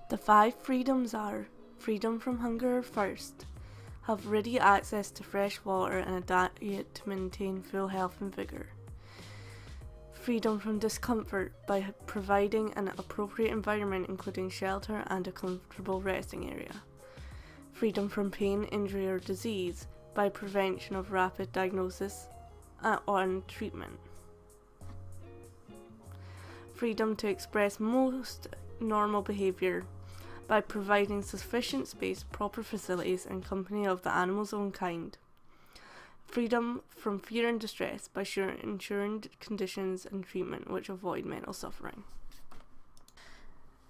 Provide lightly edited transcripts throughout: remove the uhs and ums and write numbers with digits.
The 5 freedoms are: freedom from hunger first, have ready access to fresh water and a diet to maintain full health and vigour. Freedom from discomfort by providing an appropriate environment including shelter and a comfortable resting area. Freedom from pain, injury or disease by prevention of rapid diagnosis and treatment. Freedom to express most normal behaviour by providing sufficient space, proper facilities and company of the animal's own kind. Freedom from fear and distress by ensuring conditions and treatment which avoid mental suffering.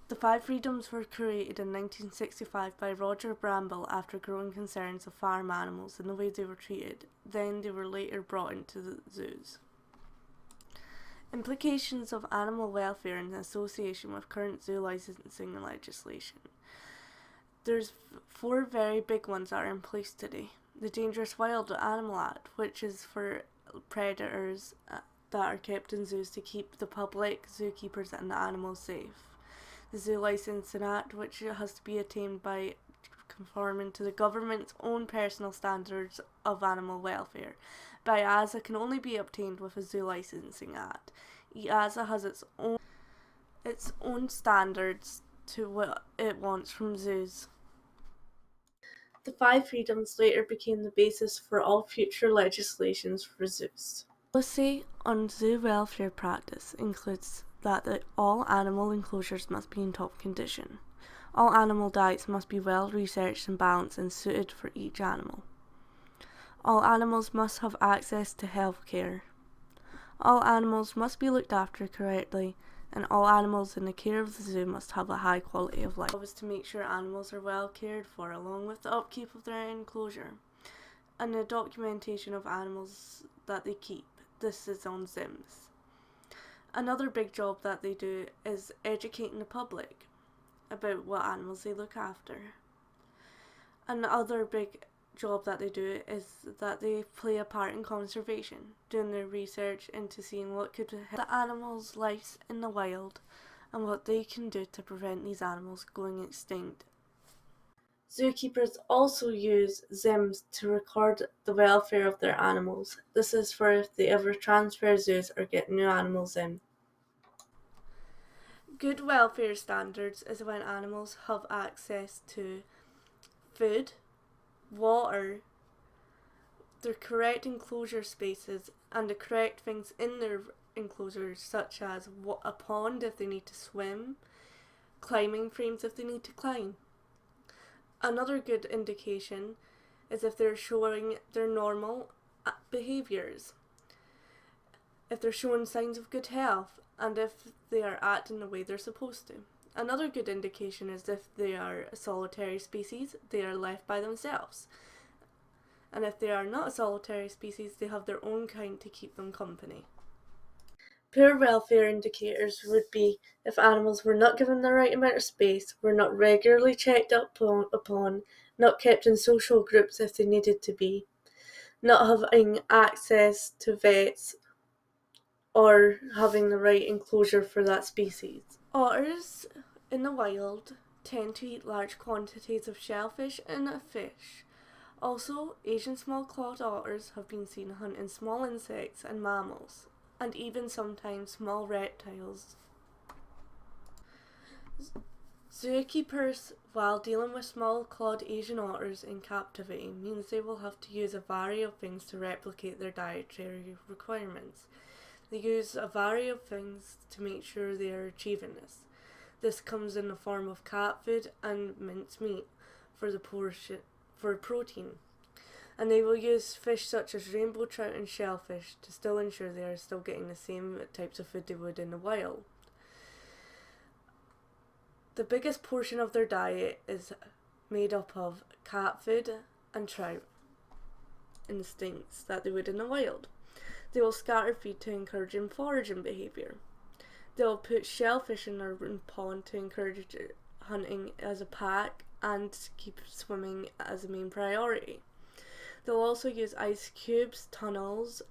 The 5 freedoms were created in 1965 by Roger Bramble after growing concerns of farm animals and the way they were treated. Then they were later brought into the zoos. Implications of animal welfare in association with current zoo licensing legislation. There's 4 very big ones that are in place today. The Dangerous Wild Animal Act, which is for predators that are kept in zoos to keep the public, zookeepers and the animals safe. The Zoo Licensing Act, which has to be attained by conforming to the government's own personal standards of animal welfare. EAZA can only be obtained with a Zoo Licensing Act. EAZA has its own standards to what it wants from zoos. The 5 freedoms later became the basis for all future legislations for zoos. Policy on zoo welfare practice includes that all animal enclosures must be in top condition. All animal diets must be well researched and balanced and suited for each animal. All animals must have access to health care. All animals must be looked after correctly, and all animals in the care of the zoo must have a high quality of life. Is to make sure animals are well cared for, along with the upkeep of their enclosure and the documentation of animals that they keep. This is on ZIMS. Another big job that they do is educating the public about what animals they look after. Another big job that they do is that they play a part in conservation, doing their research into seeing what could help the animals' lives in the wild and what they can do to prevent these animals going extinct. Zookeepers also use ZIMS to record the welfare of their animals. This is for if they ever transfer zoos or get new animals in. Good welfare standards is when animals have access to food, water, their correct enclosure spaces and the correct things in their enclosures, such as a pond if they need to swim, climbing frames if they need to climb. Another good indication is if they're showing their normal behaviours, if they're showing signs of good health, and if they are acting the way they're supposed to. Another good indication is if they are a solitary species, they are left by themselves. And if they are not a solitary species, they have their own kind to keep them company. Poor welfare indicators would be if animals were not given the right amount of space, were not regularly checked up upon, not kept in social groups if they needed to be, not having access to vets, or having the right enclosure for that species. Otters in the wild tend to eat large quantities of shellfish and fish. Also, Asian small-clawed otters have been seen hunting small insects and mammals, and even sometimes small reptiles. Zookeepers, while dealing with small-clawed Asian otters in captivity, means they will have to use a variety of things to replicate their dietary requirements. They use a variety of things to make sure they are achieving this. This comes in the form of cat food and minced meat for protein. And they will use fish such as rainbow trout and shellfish to still ensure they are still getting the same types of food they would in the wild. The biggest portion of their diet is made up of cat food and trout instincts that they would in the wild. They will scatter feed to encourage foraging behaviour. They will put shellfish in their pond to encourage hunting as a pack and keep swimming as a main priority. They'll also use ice cubes, tunnels,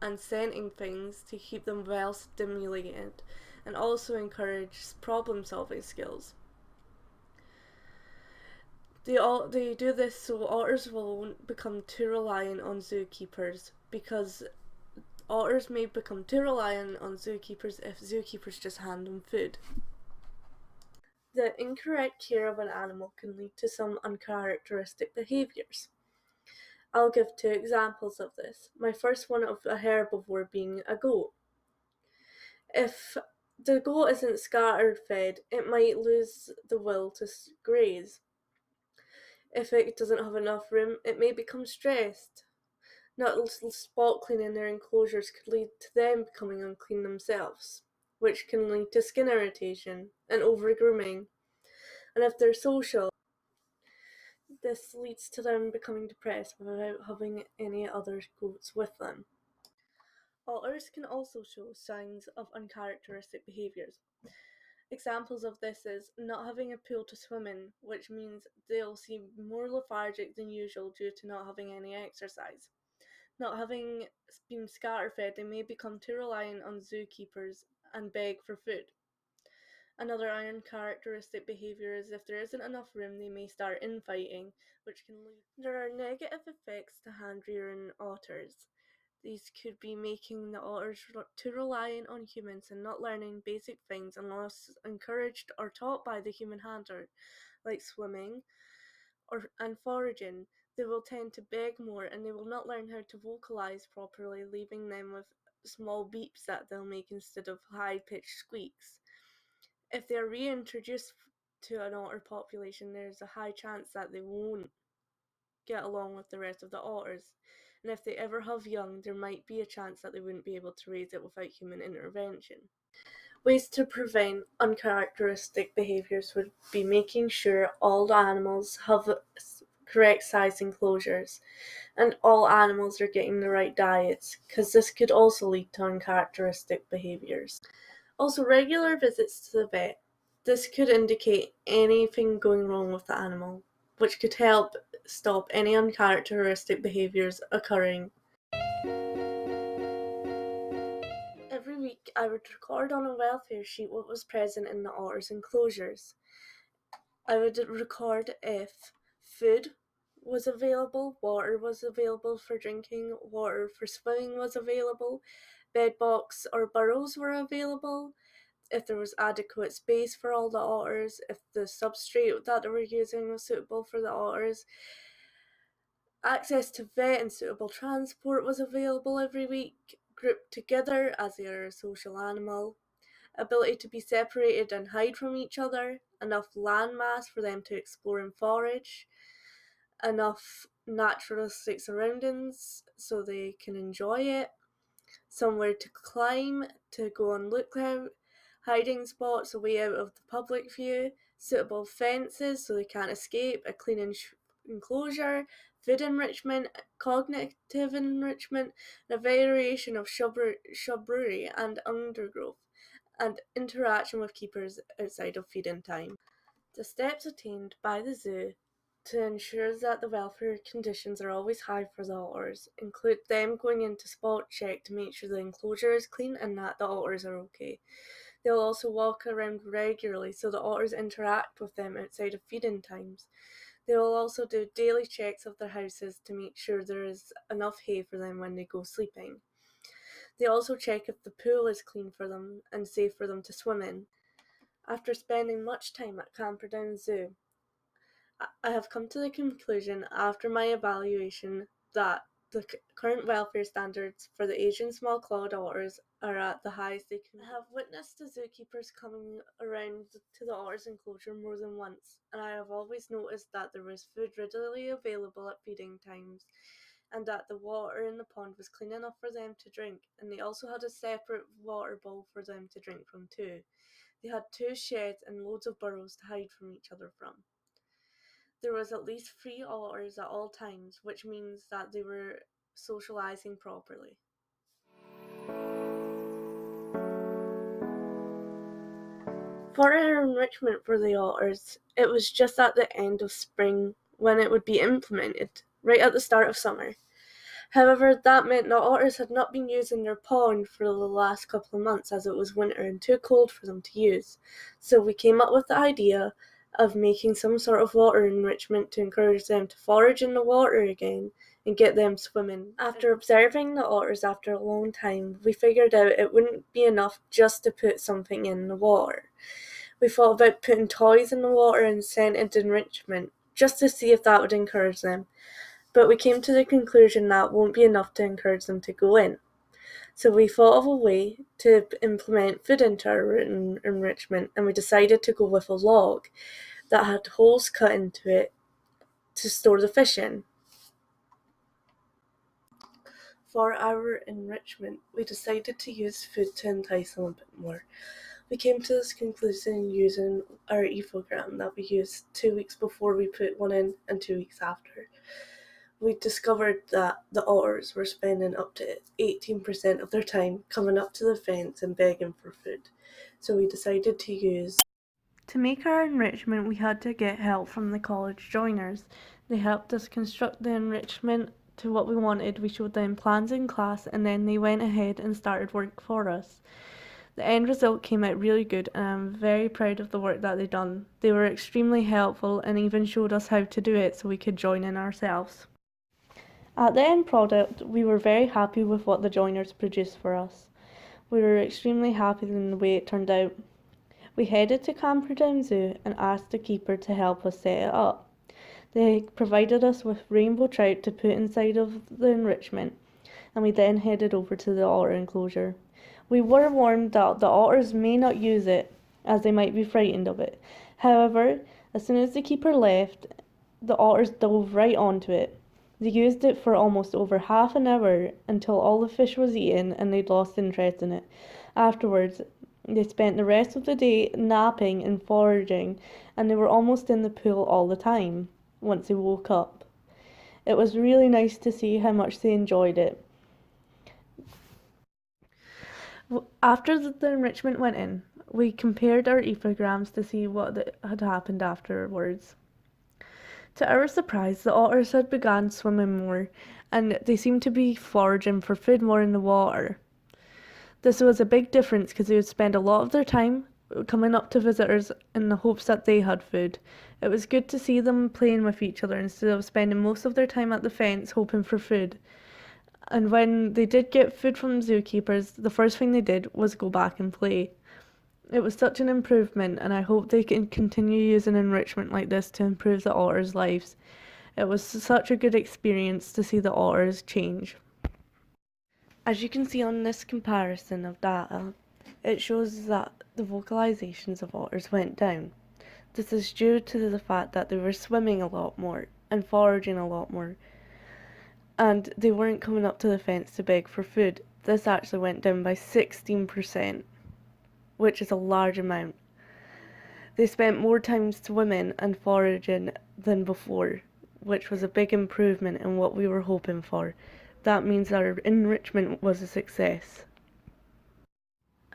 and scenting things to keep them well stimulated and also encourage problem solving skills. They do this so otters won't become too reliant on zookeepers, because otters may become too reliant on zookeepers if zookeepers just hand them food. The incorrect care of an animal can lead to some uncharacteristic behaviours. I'll give 2 examples of this. My first one of a herbivore being a goat. If the goat isn't scatter fed, it might lose the will to graze. If it doesn't have enough room, it may become stressed. Not spot cleaning their enclosures could lead to them becoming unclean themselves, which can lead to skin irritation and over-grooming. And if they're social, this leads to them becoming depressed without having any other goats with them. Otters can also show signs of uncharacteristic behaviours. Examples of this is not having a pool to swim in, which means they'll seem more lethargic than usual due to not having any exercise. Not having been scatter fed, they may become too reliant on zookeepers and beg for food. Another uncharacteristic behaviour is if there isn't enough room, they may start infighting, which can lead. There are negative effects to hand rearing otters. These could be making the otters too reliant on humans and not learning basic things unless encouraged or taught by the human handler, like swimming and foraging. They will tend to beg more and they will not learn how to vocalize properly, leaving them with small beeps that they'll make instead of high-pitched squeaks. If they are reintroduced to an otter population, there's a high chance that they won't get along with the rest of the otters. And if they ever have young, there might be a chance that they wouldn't be able to raise it without human intervention. Ways to prevent uncharacteristic behaviours would be making sure all the animals have correct size enclosures and all animals are getting the right diets, because this could also lead to uncharacteristic behaviours. Also, regular visits to the vet. This could indicate anything going wrong with the animal, which could help stop any uncharacteristic behaviours occurring. Every week I would record on a welfare sheet what was present in the otter's enclosures. I would record if food was available, water was available for drinking, water for swimming was available, bed box or burrows were available, if there was adequate space for all the otters, if the substrate that they were using was suitable for the otters, access to vet and suitable transport was available every week, grouped together as they are a social animal, ability to be separated and hide from each other, enough land mass for them to explore and forage, enough naturalistic surroundings so they can enjoy it, somewhere to climb, to go on lookout, hiding spots away out of the public view, suitable fences so they can't escape, a clean enclosure, food enrichment, cognitive enrichment, and a variation of shrubbery and undergrowth, and interaction with keepers outside of feeding time. The steps attained by the zoo to ensure that the welfare conditions are always high for the otters include them going into spot check to make sure the enclosure is clean and that the otters are okay. They'll also walk around regularly so the otters interact with them outside of feeding times. They will also do daily checks of their houses to make sure there is enough hay for them when they go sleeping. They also check if the pool is clean for them and safe for them to swim in. After spending much time at Camperdown Zoo, I have come to the conclusion after my evaluation that the current welfare standards for the Asian small-clawed otters are at the highest they can be. I have witnessed the zookeepers coming around to the otter's enclosure more than once, and I have always noticed that there was food readily available at feeding times, and that the water in the pond was clean enough for them to drink, and they also had a separate water bowl for them to drink from too. They had 2 sheds and loads of burrows to hide from each other from. There was at least 3 otters at all times, which means that they were socializing properly. For our enrichment for the otters, it was just at the end of spring when it would be implemented. right at the start of summer. However, that meant the otters had not been using their pond for the last couple of months as it was winter and too cold for them to use. So we came up with the idea of making some sort of water enrichment to encourage them to forage in the water again and get them swimming. After observing the otters after a long time, we figured out it wouldn't be enough just to put something in the water. We thought about putting toys in the water and scented enrichment just to see if that would encourage them. But we came to the conclusion that won't be enough to encourage them to go in. So we thought of a way to implement food into our enrichment, and we decided to go with a log that had holes cut into it to store the fish in. For our enrichment, we decided to use food to entice them a bit more. We came to this conclusion using our efogram that we used 2 weeks before we put one in and 2 weeks after. We discovered that the otters were spending up to 18% of their time coming up to the fence and begging for food. So we decided to use... To make our enrichment, we had to get help from the college joiners. They helped us construct the enrichment to what we wanted. We showed them plans in class, and then they went ahead and started work for us. The end result came out really good, and I'm very proud of the work that they done. They were extremely helpful and even showed us how to do it so we could join in ourselves. At the end product, we were very happy with what the joiners produced for us. We were extremely happy in the way it turned out. We headed to Camperdown Zoo and asked the keeper to help us set it up. They provided us with rainbow trout to put inside of the enrichment, and we then headed over to the otter enclosure. We were warned that the otters may not use it, as they might be frightened of it. However, as soon as the keeper left, the otters dove right onto it. They used it for almost over half an hour until all the fish was eaten and they'd lost interest in it. Afterwards, they spent the rest of the day napping and foraging, and they were almost in the pool all the time once they woke up. It was really nice to see how much they enjoyed it. After the enrichment went in, we compared our epograms to see what had happened afterwards. To our surprise, the otters had begun swimming more, and they seemed to be foraging for food more in the water. This was a big difference because they would spend a lot of their time coming up to visitors in the hopes that they had food. It was good to see them playing with each other instead of spending most of their time at the fence hoping for food. And when they did get food from zookeepers, the first thing they did was go back and play. It was such an improvement, and I hope they can continue using enrichment like this to improve the otters' lives. It was such a good experience to see the otters change. As you can see on this comparison of data, it shows that the vocalizations of otters went down. This is due to the fact that they were swimming a lot more and foraging a lot more, and they weren't coming up to the fence to beg for food. This actually went down by 16%, which is a large amount. They spent more time swimming and foraging than before, which was a big improvement in what we were hoping for. That means our enrichment was a success.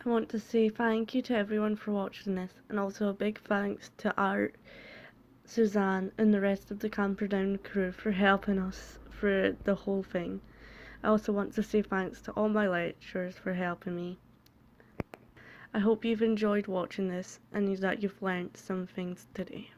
I want to say thank you to everyone for watching this, and also a big thanks to Art, Suzanne, and the rest of the Camperdown crew for helping us for the whole thing. I also want to say thanks to all my lecturers for helping me. I hope you've enjoyed watching this and that you've learnt some things today.